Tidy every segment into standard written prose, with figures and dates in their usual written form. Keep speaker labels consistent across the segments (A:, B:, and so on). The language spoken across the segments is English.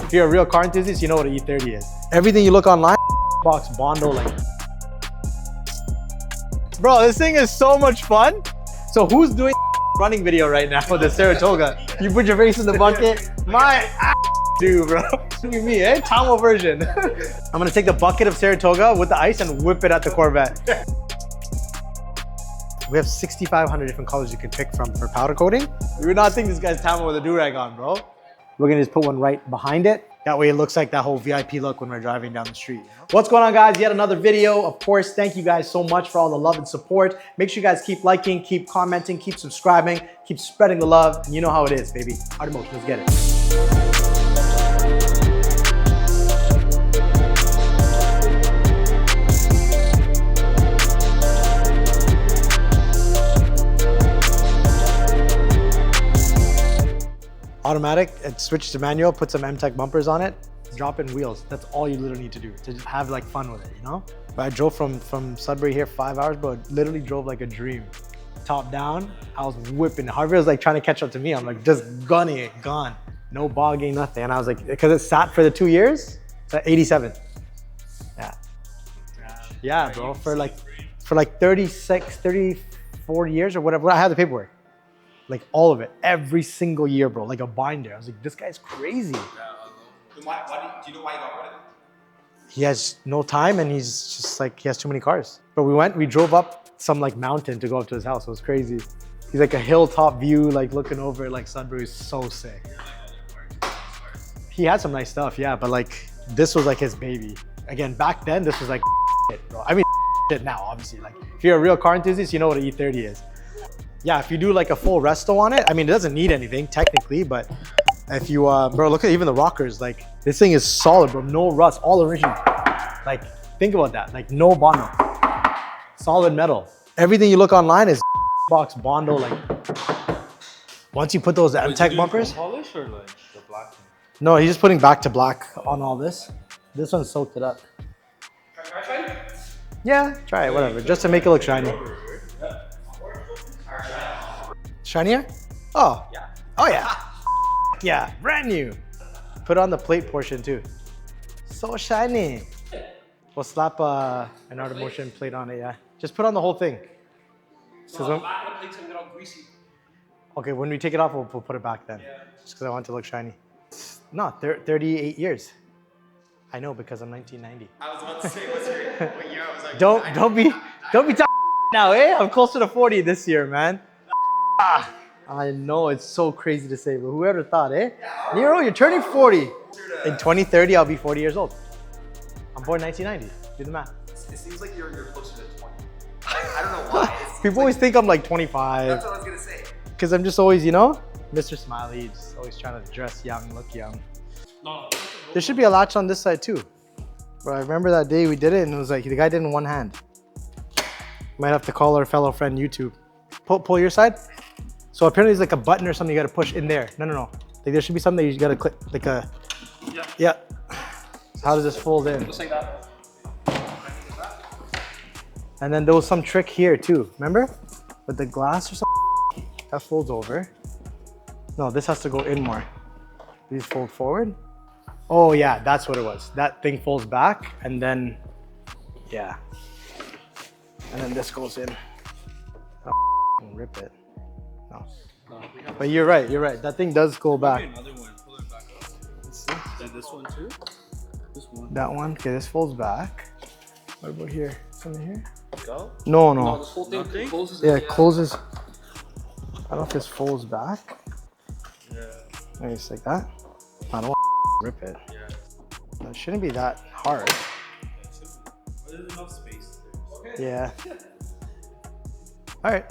A: If you're a real car enthusiast, you know what an E30 is. Everything you look online, box, Bondo, like. Bro, this thing is so much fun. So who's doing running video right now with the Saratoga? You put your face in the bucket. My ass, dude, bro. Look at me, eh? Tamo version. I'm gonna take the bucket of Saratoga with the ice and whip it at the Corvette. We have 6,500 different colors you can pick from for powder coating. You would not think this guy's Tamo with a do-rag on, bro. We're gonna just put one right behind it. That way it looks like that whole VIP look when we're driving down the street. What's going on, guys? Yet another video. Of course, thank you guys so much for all the love and support. Make sure you guys keep liking, keep commenting, keep subscribing, keep spreading the love. And you know how it is, baby. Automotive, let's get it. Automatic, it switched to manual, put some M-Tech bumpers on it, drop in wheels. That's all you literally need to do to just have like fun with it, you know? But I drove from Sudbury here 5 hours, bro. Literally drove like a dream. Top down, I was whipping. Harvey was like trying to catch up to me. I'm like just gunning it, gone. No bogging, nothing. And I was like, because it sat for the 2 years, it's at 87. Yeah. Yeah, bro, for like 36, 34 years or whatever. I had the paperwork. Like all of it, every single year, bro, like a binder. I was like, this guy's crazy.
B: Yeah, do you know why he got rid of it?
A: He has no time and he's just like, he has too many cars. But we drove up some like mountain to go up to his house. It was crazy. He's like a hilltop view, like looking over like Sudbury. Is so sick. He had some nice stuff, yeah, but like this was like his baby. Again, back then, this was like shit, bro. I mean, shit now, obviously. Like if you're a real car enthusiast, you know what an E30 is. Yeah, if you do like a full resto on it, I mean, it doesn't need anything technically, but if you, bro, look at even the rockers. Like this thing is solid, bro. No rust, all original. Like think about that. Like no Bondo, solid metal. Everything you look online is box Bondo. Like once you put those M-Tech bumpers.
B: Polish or like the black?
A: No, he's just putting back to black on all this. This one soaked it up.
B: Try?
A: Yeah, try it, whatever, just to make it look shiny. Shinier? Oh.
B: Yeah.
A: Oh yeah. Yeah, brand new. Put on the plate portion too. So shiny. We'll slap an Automotion plate on it, yeah. Just put on the whole thing. Okay, when we take it off, we'll put it back then. Yeah. Just because I want it to look shiny. No, 38 years. I know because I'm 1990.
B: I was about to say, what year? I was like,
A: don't be talking now, eh? I'm closer to 40 this year, man. I know, it's so crazy to say, but whoever thought, eh? Nero, you're turning 40. In 2030, I'll be 40 years old. I'm born 1990. Do the math.
B: It seems like you're closer to 20. I don't know why.
A: People always think I'm like 25.
B: That's what I was going to say.
A: Because I'm just always, you know, Mr. Smiley, just always trying to dress young, look young. No. There should be a latch on this side too. But I remember that day we did it and it was like, the guy did it in one hand. Might have to call our fellow friend YouTube. Pull your side. So apparently there's like a button or something you gotta push in there. No. Like there should be something you gotta click, like a, yeah. So how does this fold in?
B: Just like that.
A: And then there was some trick here too, remember? With the glass or something, that folds over. No, this has to go in more. These fold forward. Oh yeah, that's what it was. That thing folds back and then, yeah. And then this goes in. Oh, rip it. No. But you're right. That thing does go back.
B: Another one. Pull it back up. Let's see. Is this one too? This one.
A: That one. Okay, this folds back. What about here? Something here?
B: Go?
A: No.
B: This whole thing closes.
A: Yeah, it closes. I don't know if this folds back.
B: Yeah.
A: Maybe it's like that. I don't want to rip it.
B: Yeah.
A: It shouldn't be that hard.
B: There's enough space. Okay.
A: Yeah. All right.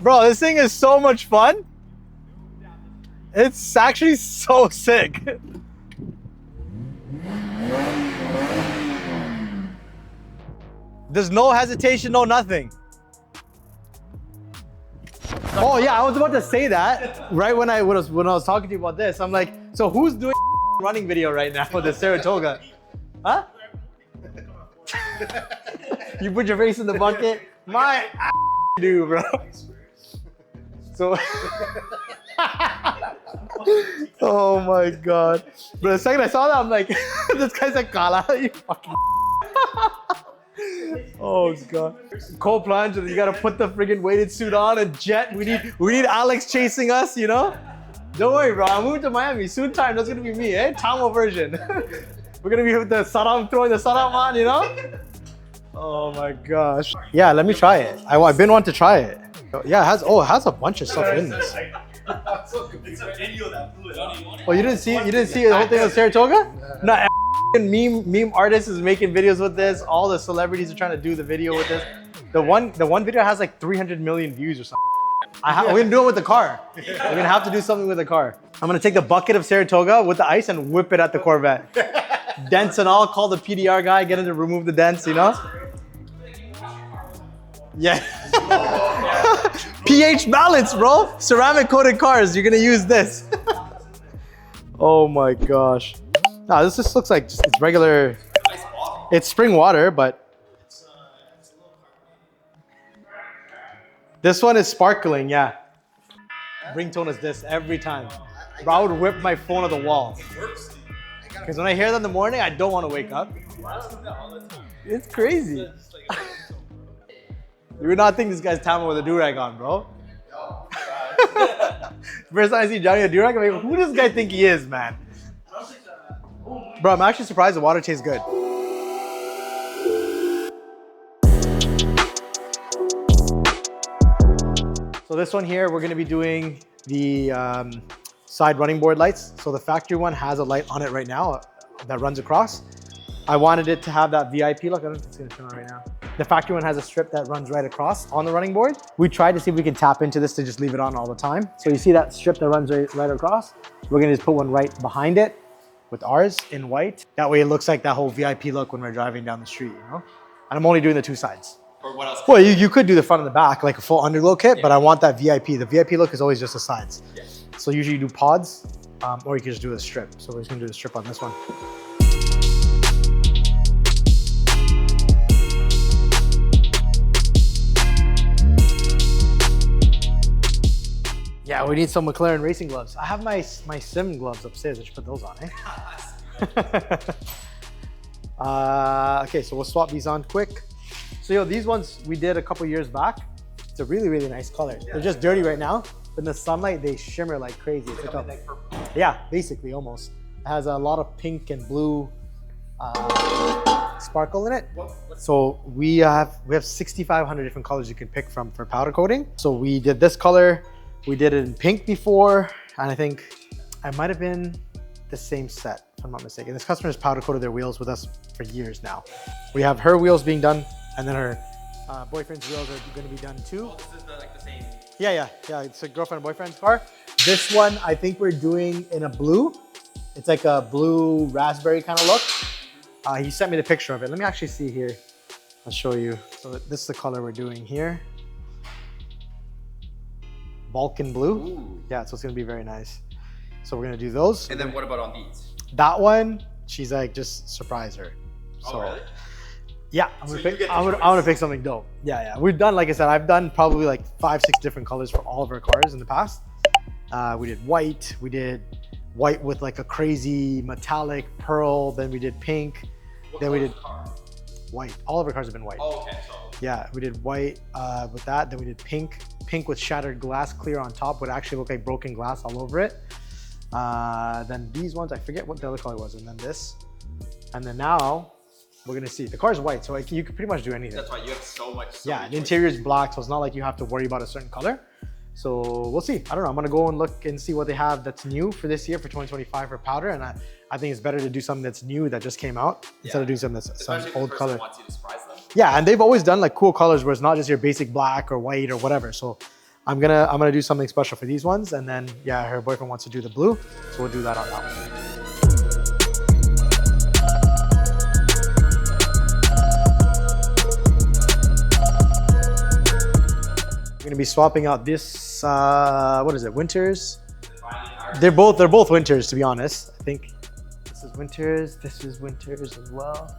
A: Bro, this thing is so much fun. It's actually so sick. There's no hesitation, no nothing. Oh yeah, I was about to say that right when I was talking to you about this. I'm like, so who's doing running video right now with the Saratoga? Huh? You put your face in the bucket? My dude, bro. So Oh my god. But the second I saw that, I'm like, this guy's like, Kala, you fucking. Oh god. Cold plunge, and you gotta put the friggin' weighted suit on and jet. We need Alex chasing us, you know? Don't worry, bro. I'm moving to Miami. Soon time, that's gonna be me, eh? Tamo version. We're gonna be with the saram, throwing the saram on, you know? Oh my gosh. Yeah, let me try it. I've been wanting to try it. Yeah, it has a bunch of stuff in this.
B: It's a video that blew it up.
A: Oh, you didn't see the whole thing with Saratoga? No, meme artist is making videos with this. All the celebrities are trying to do the video with this. The one video has like 300 million views or something. We're gonna do it with the car. We're gonna have to do something with the car. I'm gonna take the bucket of Saratoga with the ice and whip it at the Corvette. Dents and all, call the PDR guy, get him to remove the dents, you know? Yeah. pH balance, bro. Ceramic coated cars, you're gonna use this. Oh my gosh. No, this just looks like it's regular. It's spring water, but this one is sparkling, yeah. Ringtone is this every time. Bro, I would whip my phone on the wall. Because when I hear that in the morning, I don't want to wake up. It's crazy. You would not think this guy's Tama with a do-rag on, bro. First time I see Johnny with a do-rag, I'm like, who does this guy think he is, man? Bro, I'm actually surprised the water tastes good. So this one here, we're gonna be doing the side running board lights. So the factory one has a light on it right now that runs across. I wanted it to have that VIP look. I don't know if it's gonna turn on right now. The factory one has a strip that runs right across on the running board. We tried to see if we can tap into this to just leave it on all the time. So you see that strip that runs right across? We're gonna just put one right behind it with ours in white. That way it looks like that whole VIP look when we're driving down the street, you know? And I'm only doing the two sides.
B: Or what else?
A: Well, you could do the front and the back, like a full underglow kit, but I want that VIP. The VIP look is always just the sides.
B: Yeah.
A: So usually you do pods, or you can just do a strip. So we're just gonna do the strip on this one. Yeah, we need some McLaren racing gloves. I have my sim gloves upstairs. I should put those on, eh? Okay, so we'll swap these on quick. So yo, these ones we did a couple years back. It's a really, really nice color. Yeah. They're just dirty right now, but in the sunlight, they shimmer like crazy. It's like yeah, basically almost. It has a lot of pink and blue sparkle in it. So we have 6,500 different colors you can pick from for powder coating. So we did this color. We did it in pink before, and I think I might have been the same set, if I'm not mistaken. This customer's powder coated their wheels with us for years now. We have her wheels being done, and then her boyfriend's wheels are going to be done too.
B: Oh, this is like the same.
A: Yeah. It's a girlfriend and boyfriend's car. This one, I think we're doing in a blue. It's like a blue raspberry kind of look. He sent me the picture of it. Let me actually see here. I'll show you. So this is the color we're doing here. Balkan blue. Ooh. Yeah, so it's gonna be very nice. So we're gonna do those.
B: And then what about on these?
A: That one, she's like, just surprise her. So,
B: oh, really?
A: Yeah, I'm gonna pick something dope. Yeah. We've done, like I said, I've done probably like 5-6 different colors for all of our cars in the past. We did white. We did white with like a crazy metallic pearl. Then we did pink. Then we did white. All of our cars have been white.
B: Oh, okay. So.
A: Yeah, we did white with that. Then we did pink with shattered glass clear on top would actually look like broken glass all over it. Then these ones, I forget what the other color was, and then this. And then now we're gonna see. The car's white, so you can pretty much do anything.
B: That's why you have so much.
A: Yeah, the interior is black, so it's not like you have to worry about a certain color. So we'll see. I don't know. I'm gonna go and look and see what they have that's new for this year for 2025 for powder, and I think it's better to do something that's new that just came out instead of doing something that's some old color.
B: Wants you to surprise them.
A: Yeah, and they've always done like cool colors where it's not just your basic black or white or whatever. So I'm gonna do something special for these ones, and then yeah, her boyfriend wants to do the blue, so we'll do that on that one. We're gonna be swapping out this. What is it? Winters. They're both winters, to be honest. I think this is winters. This is winters as well.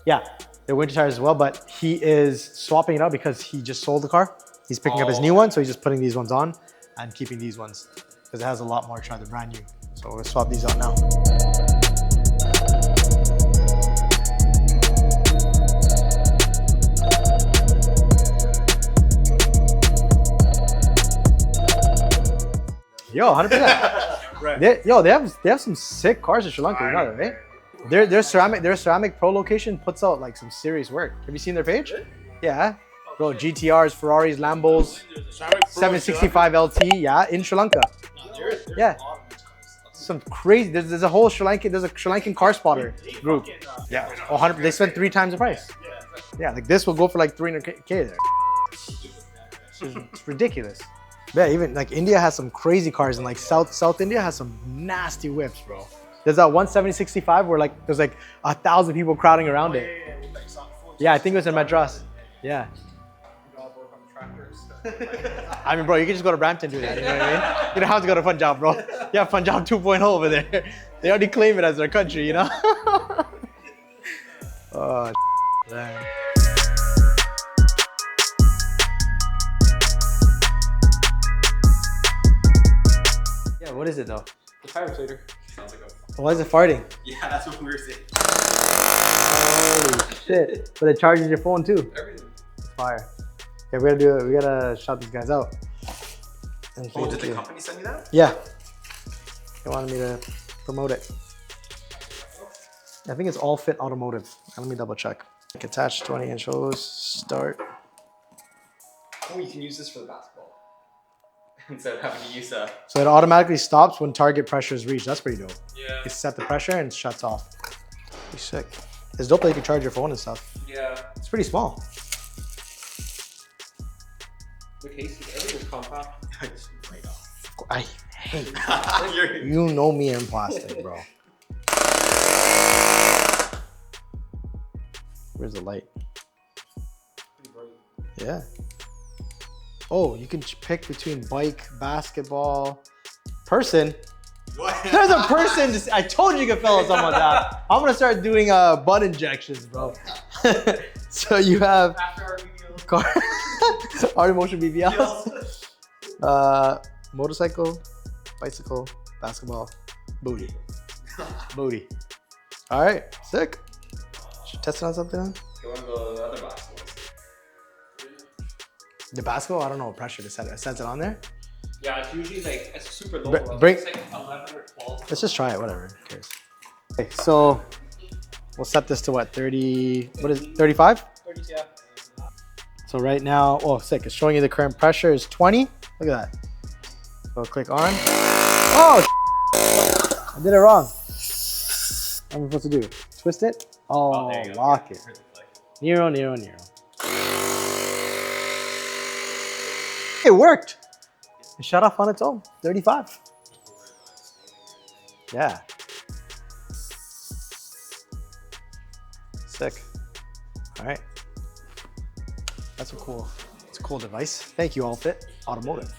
A: Yeah, they're winter tires as well. But he is swapping it out because he just sold the car. He's picking up his new one, so he's just putting these ones on and keeping these ones. because it has a lot more charge. They're brand new. So we'll swap these out now. Yo, 100%.
B: Right.
A: They have some sick cars in Sri Lanka, you know that, right? Their ceramic pro location puts out like some serious work. Have you seen their page? Yeah. Bro, GTRs, Ferraris, Lambos, 765 LT, yeah, in Sri Lanka. Yeah. Some crazy, there's a whole Sri Lankan car spotter group. Yeah, 100, they spent 3 times the price. Yeah, like this will go for like 300K there. It's ridiculous. Yeah, even like India has some crazy cars, and like South India has some nasty whips, bro. There's that 17065 where like there's like 1,000 people crowding around it. Yeah, I think it was in Madras. Yeah. I mean, bro, you can just go to Brampton and do that, you know what I mean? You don't have to go to Punjab, bro. You have Punjab 2.0 over there. They already claim it as their country, you know? Oh, man. Yeah, what is it though?
B: The tire inflator. Sounds like a...
A: Why is it farting?
B: Yeah, that's what we were saying.
A: Holy shit. But it charges your phone too.
B: Everything.
A: Fire. Okay, we gotta do it. We gotta shout these guys out.
B: Oh, did the company send you that?
A: Yeah. They wanted me to promote it. I think it's All Fit Automotive. Let me double check. Like attached 20-inch hose, start.
B: Oh, you can use this for the basketball. Instead of having to use a...
A: So it automatically stops when target pressure is reached. That's pretty dope.
B: Yeah.
A: You set the pressure and it shuts off. Pretty sick. It's dope that you can charge your phone and stuff.
B: Yeah.
A: It's pretty small.
B: The case is everything's compact.
A: I hate you know me in plastic, bro. Where's the light? Yeah. Oh, you can pick between bike, basketball, person.
B: What?
A: There's a person. I told you could fill out something like that. I'm gonna start doing butt injections, bro. So you have car, Art Motion BBLs, motorcycle, bicycle, basketball, booty, booty. All right, sick. Should test it on something on?
B: You want to go to the other basketballs?
A: The basketball, I don't know what pressure to set it. It sets it on there.
B: Yeah, it's usually like it's super low.
A: It's
B: like 11 or 12.
A: Let's just try it. Whatever. Who cares? Okay, so we'll set this to what? 30. What is it? 35?
B: 30, yeah.
A: So right now, oh, sick. It's showing you the current pressure is 20. Look at that. So click on. Oh, I did it wrong. What am I supposed to do? Twist it? Oh, lock it. Nero. It worked. It shut off on its own. 35. Yeah. Sick. All right. That's a cool device. Thank you, All Fit Automotive.